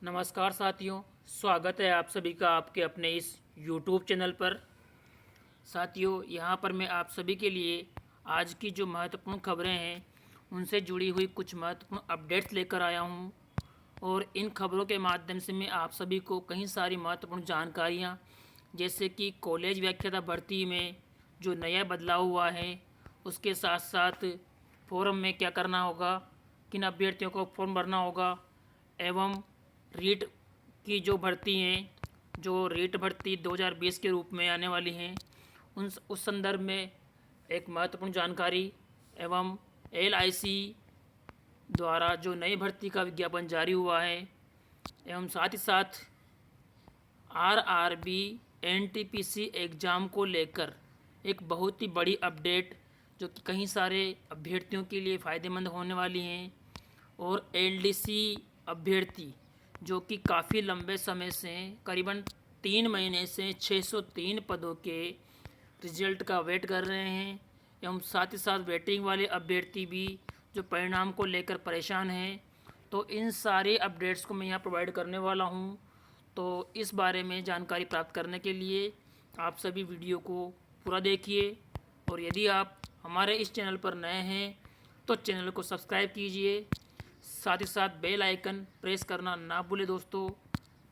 नमस्कार साथियों, स्वागत है आप सभी का आपके अपने इस YouTube चैनल पर। साथियों, यहाँ पर मैं आप सभी के लिए आज की जो महत्वपूर्ण खबरें हैं उनसे जुड़ी हुई कुछ महत्वपूर्ण अपडेट्स लेकर आया हूँ और इन खबरों के माध्यम से मैं आप सभी को कई सारी महत्वपूर्ण जानकारियाँ, जैसे कि कॉलेज व्याख्याता भर्ती में जो नया बदलाव हुआ है, उसके साथ साथ फॉर्म में क्या करना होगा, किन अभ्यर्थियों को फॉर्म भरना होगा, एवं रीट की जो भर्ती हैं, जो रीट भर्ती 2020 के रूप में आने वाली हैं, उस संदर्भ में एक महत्वपूर्ण जानकारी एवं LIC द्वारा जो नई भर्ती का विज्ञापन जारी हुआ है, एवं साथ ही साथ RRB NTPC एग्ज़ाम को लेकर एक बहुत ही बड़ी अपडेट जो कि कई सारे अभ्यर्थियों के लिए फ़ायदेमंद होने वाली हैं। और LDC अभ्यर्थी जो कि काफ़ी लंबे समय से करीबन 3 महीने से 603 पदों के रिजल्ट का वेट कर रहे हैं, एवं साथ ही साथ वेटिंग वाले अभ्यर्थी भी जो परिणाम को लेकर परेशान हैं, तो इन सारे अपडेट्स को मैं यहाँ प्रोवाइड करने वाला हूँ। तो इस बारे में जानकारी प्राप्त करने के लिए आप सभी वीडियो को पूरा देखिए, और यदि आप हमारे इस चैनल पर नए हैं तो चैनल को सब्सक्राइब कीजिए, साथ ही साथ बेल आइकन प्रेस करना ना भूलें दोस्तों,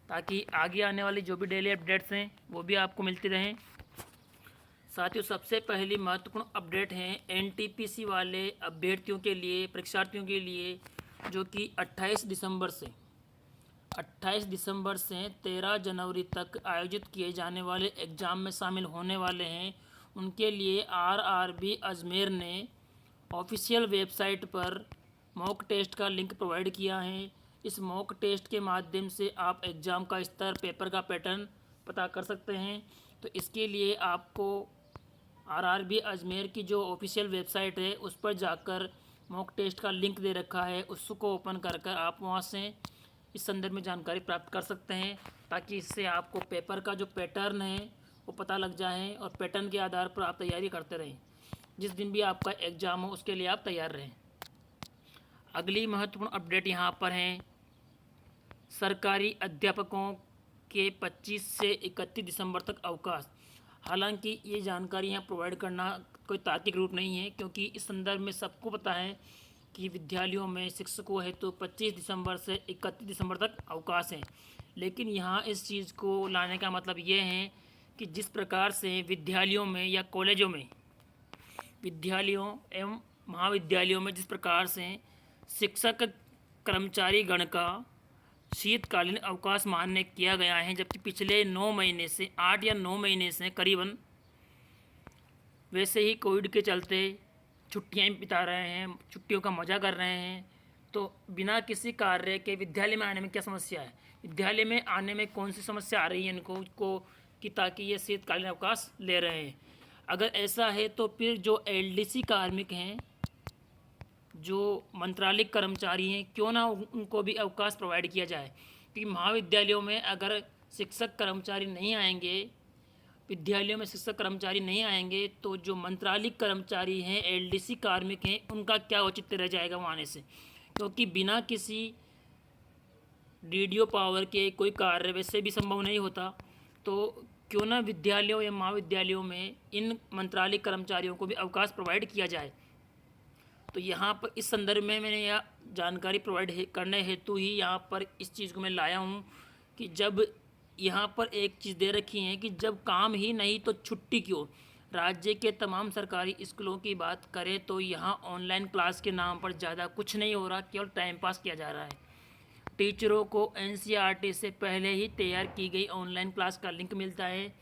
ताकि आगे आने वाली जो भी डेली अपडेट्स हैं वो भी आपको मिलती रहें। साथियों, सबसे पहली महत्वपूर्ण अपडेट है NTPC वाले अभ्यर्थियों के लिए, परीक्षार्थियों के लिए, जो कि 28 दिसंबर से 13 जनवरी तक आयोजित किए जाने वाले एग्ज़ाम में शामिल होने वाले हैं। उनके लिए RRB अजमेर ने ऑफिशियल वेबसाइट पर मॉक टेस्ट का लिंक प्रोवाइड किया है। इस मॉक टेस्ट के माध्यम से आप एग्ज़ाम का स्तर, पेपर का पैटर्न पता कर सकते हैं। तो इसके लिए आपको RRB अजमेर की जो ऑफिशियल वेबसाइट है उस पर जाकर मॉक टेस्ट का लिंक दे रखा है, उसको ओपन कर आप वहां से इस संदर्भ में जानकारी प्राप्त कर सकते हैं, ताकि इससे आपको पेपर का जो पैटर्न है वो पता लग जाए और पैटर्न के आधार पर आप तैयारी करते रहें। जिस दिन भी आपका एग्ज़ाम हो उसके लिए आप तैयार रहें। अगली महत्वपूर्ण अपडेट यहाँ पर है, सरकारी अध्यापकों के 25 से 31 दिसंबर तक अवकाश। हालांकि ये जानकारी यहाँ प्रोवाइड करना कोई तार्किक रूप नहीं है, क्योंकि इस संदर्भ में सबको पता है कि विद्यालयों में शिक्षकों है तो 25 दिसंबर से 31 दिसंबर तक अवकाश है। लेकिन यहाँ इस चीज़ को लाने का मतलब ये है कि जिस प्रकार से विद्यालयों में या कॉलेजों में, विद्यालयों एवं महाविद्यालयों में जिस प्रकार से शिक्षक कर्मचारी गण का शीतकालीन अवकाश मान्य किया गया है, जबकि पिछले 9 महीने से 8 या 9 महीने से करीबन वैसे ही कोविड के चलते छुट्टियां बिता रहे हैं, छुट्टियों का मज़ा कर रहे हैं। तो बिना किसी कार्य के विद्यालय में आने में क्या समस्या है, विद्यालय में आने में कौन सी समस्या आ रही है इनको को कि ताकि ये शीतकालीन अवकाश ले रहे हैं। अगर ऐसा है तो फिर जो LDC कार्मिक हैं, जो मंत्रालयिक कर्मचारी हैं, क्यों ना उनको भी अवकाश प्रोवाइड किया जाए। क्योंकि महाविद्यालयों में अगर शिक्षक कर्मचारी नहीं आएंगे, विद्यालयों में शिक्षक कर्मचारी नहीं आएंगे, तो जो मंत्रालयिक कर्मचारी हैं, LDC कार्मिक हैं, उनका क्या औचित्य रह जाएगा वहाँ आने से। क्योंकि बिना किसी DDO पावर के कोई कार्य वैसे भी संभव नहीं होता। तो क्यों ना विद्यालयों या महाविद्यालयों में इन मंत्रालयिक कर्मचारियों को भी अवकाश प्रोवाइड किया जाए। तो यहाँ पर इस संदर्भ में मैंने यह जानकारी प्रोवाइड करने हेतु ही यहाँ पर इस चीज़ को मैं लाया हूँ कि जब यहाँ पर एक चीज़ दे रखी है कि जब काम ही नहीं तो छुट्टी क्यों। राज्य के तमाम सरकारी स्कूलों की बात करें तो यहाँ ऑनलाइन क्लास के नाम पर ज़्यादा कुछ नहीं हो रहा, केवल टाइम पास किया जा रहा है। टीचरों को NCERT से पहले ही तैयार की गई ऑनलाइन क्लास का लिंक मिलता है,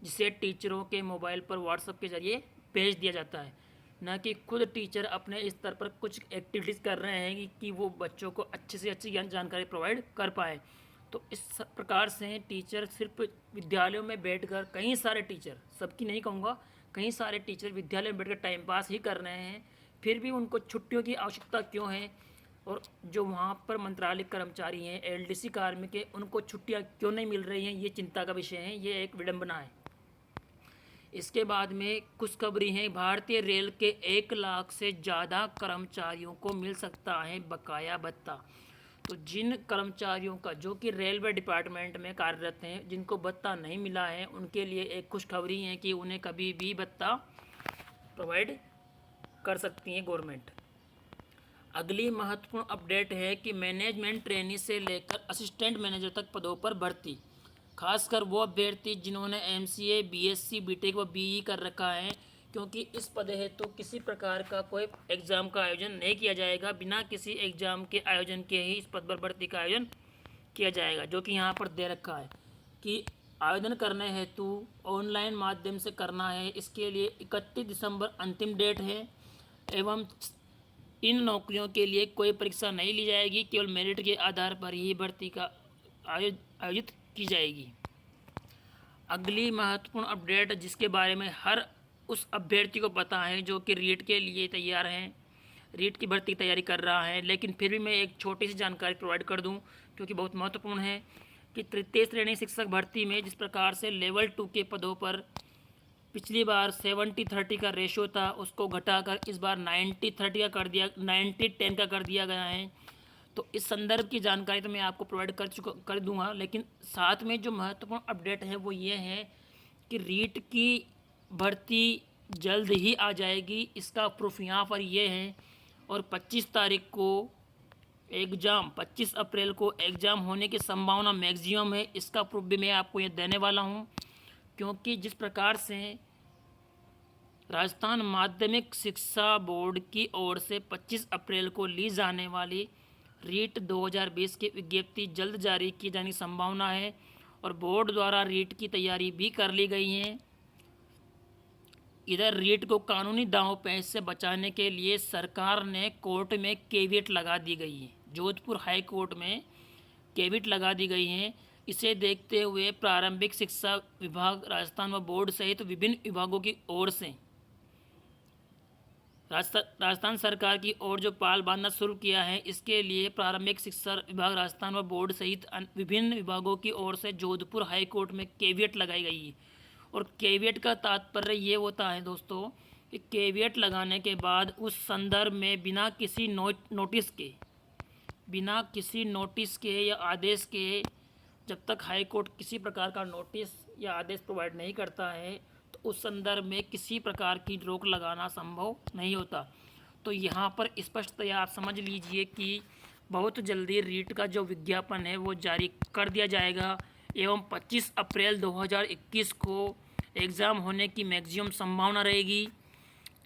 जिसे टीचरों के मोबाइल पर व्हाट्सएप के ज़रिए भेज दिया जाता है, न कि खुद टीचर अपने स्तर पर कुछ एक्टिविटीज़ कर रहे हैं कि वो बच्चों को अच्छे से अच्छी जानकारी प्रोवाइड कर पाए। तो इस प्रकार से टीचर सिर्फ विद्यालयों में बैठकर, कई सारे टीचर, सबकी नहीं कहूँगा, कई सारे टीचर विद्यालय में बैठकर टाइम पास ही कर रहे हैं, फिर भी उनको छुट्टियों की आवश्यकता क्यों है। और जो वहाँ पर मंत्रालयिक कर्मचारी हैं, LDC कार्मिक हैं, उनको छुट्टियाँ क्यों नहीं मिल रही हैं, ये चिंता का विषय है, ये एक विडंबना है। इसके बाद में खुशखबरी है, भारतीय रेल के 1 लाख से ज़्यादा कर्मचारियों को मिल सकता है बकाया भत्ता। तो जिन कर्मचारियों का जो कि रेलवे डिपार्टमेंट में कार्यरत हैं, जिनको भत्ता नहीं मिला है, उनके लिए एक खुशखबरी है कि उन्हें कभी भी भत्ता प्रोवाइड कर सकती है गवर्नमेंट। अगली महत्वपूर्ण अपडेट है कि मैनेजमेंट ट्रेनी से लेकर असिस्टेंट मैनेजर तक पदों पर भर्ती, खासकर वो अभ्यर्थी जिन्होंने MCA, BSc, BTech व BE कर रखा है, क्योंकि इस पद हेतु तो किसी प्रकार का कोई एग्ज़ाम का आयोजन नहीं किया जाएगा। बिना किसी एग्ज़ाम के आयोजन के ही इस पद पर भर्ती का आयोजन किया जाएगा, जो कि यहाँ पर दे रखा है कि आवेदन करने हेतु ऑनलाइन माध्यम से करना है। इसके लिए 31 दिसंबर अंतिम डेट है एवं इन नौकरियों के लिए कोई परीक्षा नहीं ली जाएगी, केवल मेरिट के आधार पर ही भर्ती का आयोजित की जाएगी। अगली महत्वपूर्ण अपडेट जिसके बारे में हर उस अभ्यर्थी को पता है जो कि रीट के लिए तैयार हैं, रीट की भर्ती की तैयारी कर रहा है, लेकिन फिर भी मैं एक छोटी सी जानकारी प्रोवाइड कर दूं क्योंकि बहुत महत्वपूर्ण है कि तृतीय श्रेणी शिक्षक भर्ती में जिस प्रकार से लेवल 2 के पदों पर पिछली बार 70-30 का रेशो था, उसको घटाकर इस बार 90-10 का कर दिया गया है। तो इस संदर्भ की जानकारी तो मैं आपको प्रोवाइड कर दूंगा, लेकिन साथ में जो महत्वपूर्ण अपडेट है वो ये है कि रीट की भर्ती जल्द ही आ जाएगी। इसका प्रूफ यहाँ पर ये है और 25 तारीख को 25 अप्रैल को एग्ज़ाम होने की संभावना मैक्सिमम है। इसका प्रूफ भी मैं आपको ये देने वाला हूँ, क्योंकि जिस प्रकार से राजस्थान माध्यमिक शिक्षा बोर्ड की ओर से 25 अप्रैल को ली जाने वाली रीट 2020 की विज्ञप्ति जल्द जारी की जाने की संभावना है और बोर्ड द्वारा रीट की तैयारी भी कर ली गई है। इधर रीट को कानूनी दांव पेच से बचाने के लिए सरकार ने कोर्ट में कैविएट लगा दी गई है। जोधपुर हाई कोर्ट में कैविएट लगा दी गई है। इसे देखते हुए प्रारंभिक शिक्षा विभाग राजस्थान व बोर्ड सहित विभिन्न विभागों की ओर से राजस्थान सरकार की ओर जो पाल बांधना शुरू किया है, इसके लिए प्रारंभिक शिक्षा विभाग राजस्थान व बोर्ड सहित विभिन्न विभागों की ओर से जोधपुर हाई कोर्ट में कैविएट लगाई गई है। और कैविएट का तात्पर्य ये होता है दोस्तों कि कैविएट लगाने के बाद उस संदर्भ में बिना किसी नोटिस के या आदेश के, जब तक हाई कोर्ट किसी प्रकार का नोटिस या आदेश प्रोवाइड नहीं करता है, तो उस संदर्भ में किसी प्रकार की रोक लगाना संभव नहीं होता। तो यहाँ पर स्पष्टतया आप समझ लीजिए कि बहुत जल्दी रीट का जो विज्ञापन है वो जारी कर दिया जाएगा एवं 25 अप्रैल 2021 को एग्ज़ाम होने की मैक्सिमम संभावना रहेगी।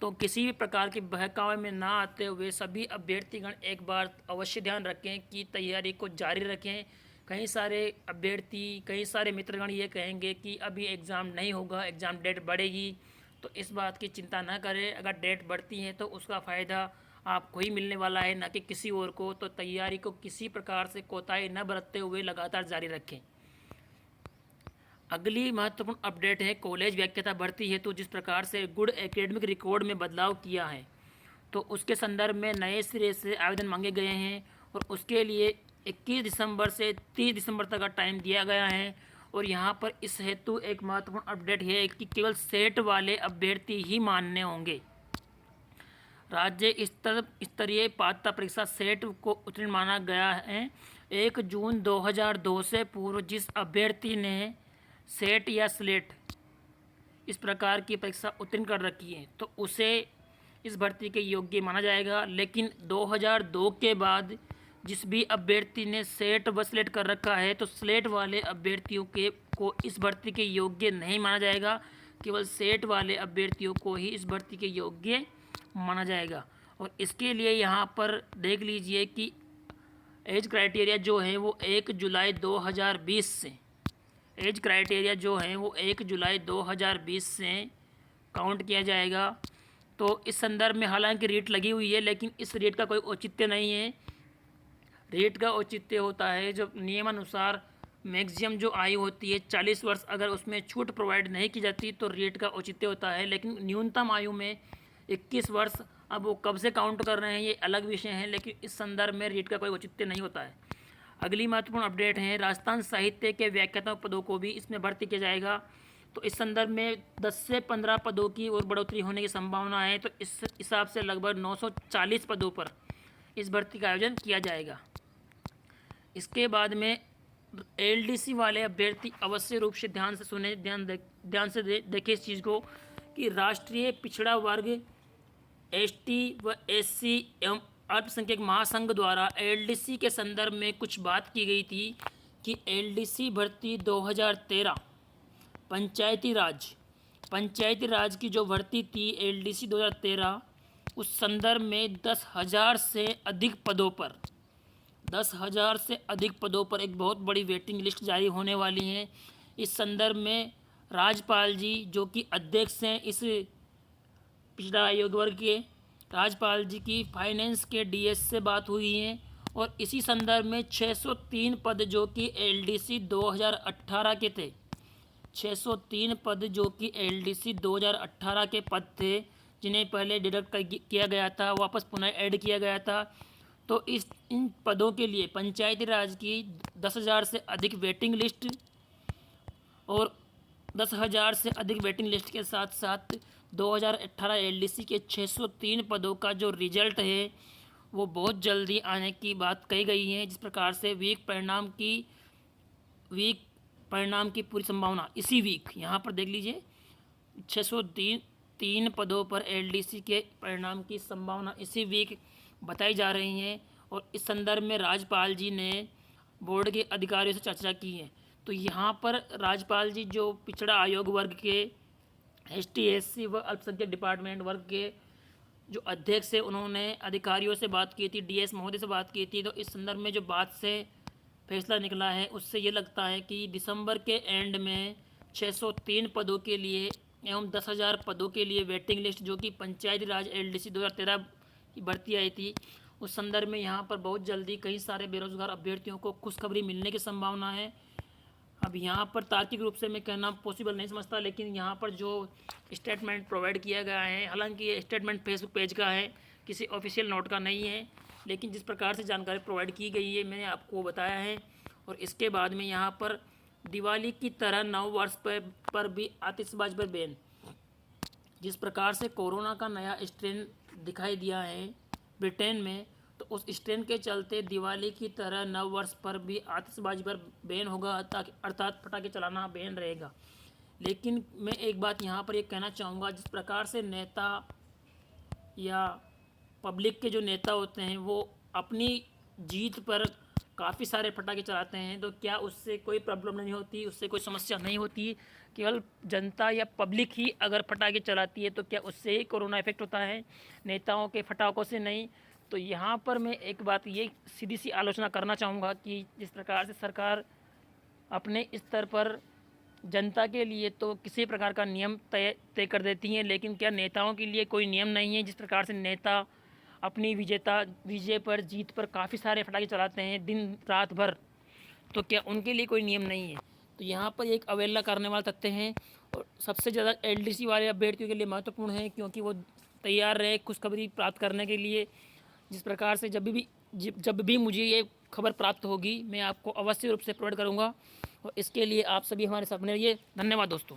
तो किसी भी प्रकार के बहकावे में ना आते हुए सभी अभ्यर्थीगण एक बार अवश्य ध्यान रखें कि तैयारी को जारी रखें। कई सारे मित्रगण ये कहेंगे कि अभी एग्ज़ाम नहीं होगा, एग्ज़ाम डेट बढ़ेगी, तो इस बात की चिंता ना करें। अगर डेट बढ़ती है तो उसका फ़ायदा आपको ही मिलने वाला है, ना कि किसी और को। तो तैयारी को किसी प्रकार से कोताही न बरतते हुए लगातार जारी रखें। अगली महत्वपूर्ण अपडेट है कॉलेज व्याख्याता भर्ती हेतु जिस प्रकार से गुड एकेडमिक रिकॉर्ड में बदलाव किया है, तो उसके संदर्भ में नए सिरे से आवेदन मांगे गए हैं और उसके लिए 21 दिसंबर से 30 दिसंबर तक का टाइम दिया गया है। और यहाँ पर इस हेतु एक महत्वपूर्ण अपडेट है कि केवल सेट वाले अभ्यर्थी ही मान्य होंगे। राज्य स्तरीय पात्रता परीक्षा सेट को उत्तीर्ण माना गया है। 1 जून 2002 से पूर्व जिस अभ्यर्थी ने सेट या स्लेट इस प्रकार की परीक्षा उत्तीर्ण कर रखी है, तो उसे इस भर्ती के योग्य माना जाएगा। लेकिन 2002 के बाद जिस भी अभ्यर्थी ने सेट व स्लेट कर रखा है, तो स्लेट वाले अभ्यर्थियों को इस भर्ती के योग्य नहीं माना जाएगा। केवल सेट वाले अभ्यर्थियों को ही इस भर्ती के योग्य माना जाएगा। और इसके लिए यहाँ पर देख लीजिए कि एज क्राइटेरिया जो है वो 1 जुलाई 2020 से काउंट किया जाएगा। तो इस संदर्भ में हालांकि रेट लगी हुई है, लेकिन इस रेट का कोई औचित्य नहीं है। रेट का औचित्य होता है जब नियमानुसार मैक्सिमम जो आयु होती है 40 वर्ष, अगर उसमें छूट प्रोवाइड नहीं की जाती तो रेट का औचित्य होता है। लेकिन न्यूनतम आयु में 21 वर्ष, अब वो कब से काउंट कर रहे हैं ये अलग विषय है, लेकिन इस संदर्भ में रेट का कोई औचित्य नहीं होता है। अगली महत्वपूर्ण अपडेट है राजस्थान साहित्य के व्याख्याता पदों को भी इसमें भर्ती किया जाएगा। तो इस संदर्भ में 10 से 15 पदों की और बढ़ोतरी होने की संभावना है। तो इस हिसाब से लगभग 940 पदों पर इस भर्ती का आयोजन किया जाएगा। इसके बाद में एलडीसी वाले अभ्यर्थी अवश्य रूप से ध्यान से सुने, ध्यान से देखें इस चीज़ को कि राष्ट्रीय पिछड़ा वर्ग एसटी व एससी एवं अल्पसंख्यक महासंघ द्वारा एलडीसी के संदर्भ में कुछ बात की गई थी कि एलडीसी भर्ती 2013 पंचायती राज की जो भर्ती थी एलडीसी 2013, उस संदर्भ में 10,000 से अधिक पदों पर 10,000 से अधिक पदों पर एक बहुत बड़ी वेटिंग लिस्ट जारी होने वाली है। इस संदर्भ में राज्यपाल जी जो कि अध्यक्ष हैं इस पिछड़ा आयोग वर्ग के, राज्यपाल जी की फाइनेंस के डीएस से बात हुई है और इसी संदर्भ में 603 पद जो कि एलडीसी 2018 के थे, 603 पद जो कि एलडीसी 2018 के पद थे, जिन्हें पहले डिडक्ट किया गया था, वापस पुनः ऐड किया गया था। तो इन पदों के लिए पंचायती राज की 10,000 से अधिक वेटिंग लिस्ट और 10,000 से अधिक वेटिंग लिस्ट के साथ साथ 2018 एलडीसी के 603 पदों का जो रिजल्ट है वो बहुत जल्दी आने की बात कही गई है। जिस प्रकार से वीक परिणाम की पूरी संभावना इसी वीक, यहाँ पर देख लीजिए 603 पदों पर एलडीसी के परिणाम की संभावना इसी वीक बताई जा रही है और इस संदर्भ में राज्यपाल जी ने बोर्ड के अधिकारियों से चर्चा की है। तो यहाँ पर राज्यपाल जी जो पिछड़ा आयोग वर्ग के एसटी एससी व अल्पसंख्यक डिपार्टमेंट वर्ग के जो अध्यक्ष है उन्होंने अधिकारियों से बात की थी, डीएस महोदय से बात की थी। तो इस संदर्भ में जो बात से फैसला निकला है उससे ये लगता है कि दिसंबर के एंड में 603 पदों के लिए एवं 10,000 पदों के लिए वेटिंग लिस्ट जो कि पंचायती राज एलडीसी 2013 की भर्ती आई थी, उस संदर्भ में यहाँ पर बहुत जल्दी कई सारे बेरोजगार अभ्यर्थियों को खुशखबरी मिलने की संभावना है। अब यहाँ पर तार्किक रूप से मैं कहना पॉसिबल नहीं समझता, लेकिन यहाँ पर जो स्टेटमेंट प्रोवाइड किया गया है, हालांकि ये स्टेटमेंट फेसबुक पेज का है, किसी ऑफिशियल नोट का नहीं है, लेकिन जिस प्रकार से जानकारी प्रोवाइड की गई है मैंने आपको बताया है। और इसके बाद में यहाँ पर दिवाली की तरह नव वर्ष पर भी आतिशबाजी पर बैन। जिस प्रकार से कोरोना का नया स्ट्रेन दिखाई दिया है ब्रिटेन में, तो उस स्ट्रेन के चलते दिवाली की तरह नव वर्ष पर भी आतिशबाजी पर बैन होगा, अर्थात पटाखे चलाना बैन रहेगा। लेकिन मैं एक बात यहाँ पर ये कहना चाहूँगा, जिस प्रकार से नेता या पब्लिक के जो नेता होते हैं वो अपनी जीत पर काफ़ी सारे पटाखे चलाते हैं, तो क्या उससे कोई प्रॉब्लम नहीं होती, उससे कोई समस्या नहीं होती? केवल जनता या पब्लिक ही अगर पटाखे चलाती है तो क्या उससे ही कोरोना इफेक्ट होता है, नेताओं के पटाखों से नहीं? तो यहाँ पर मैं एक बात ये सीधी सी आलोचना करना चाहूँगा कि जिस प्रकार से सरकार अपने स्तर पर जनता के लिए तो किसी प्रकार का नियम तय कर देती हैं, लेकिन क्या नेताओं के लिए कोई नियम नहीं है? जिस प्रकार से नेता अपनी विजय पर, जीत पर काफ़ी सारे पटाखे चलाते हैं दिन रात भर, तो क्या उनके लिए कोई नियम नहीं है? तो यहाँ पर एक अवहेलना करने वाले तथ्य हैं और सबसे ज़्यादा एलडीसी वाले अभ्यर्थियों के लिए महत्वपूर्ण है, क्योंकि वो तैयार रहे खुशखबरी प्राप्त करने के लिए। जिस प्रकार से जब भी मुझे ये खबर प्राप्त होगी मैं आपको अवश्य रूप से प्रोवाइड करूँगा और इसके लिए आप सभी हमारे साथ बने रहिए। धन्यवाद दोस्तों।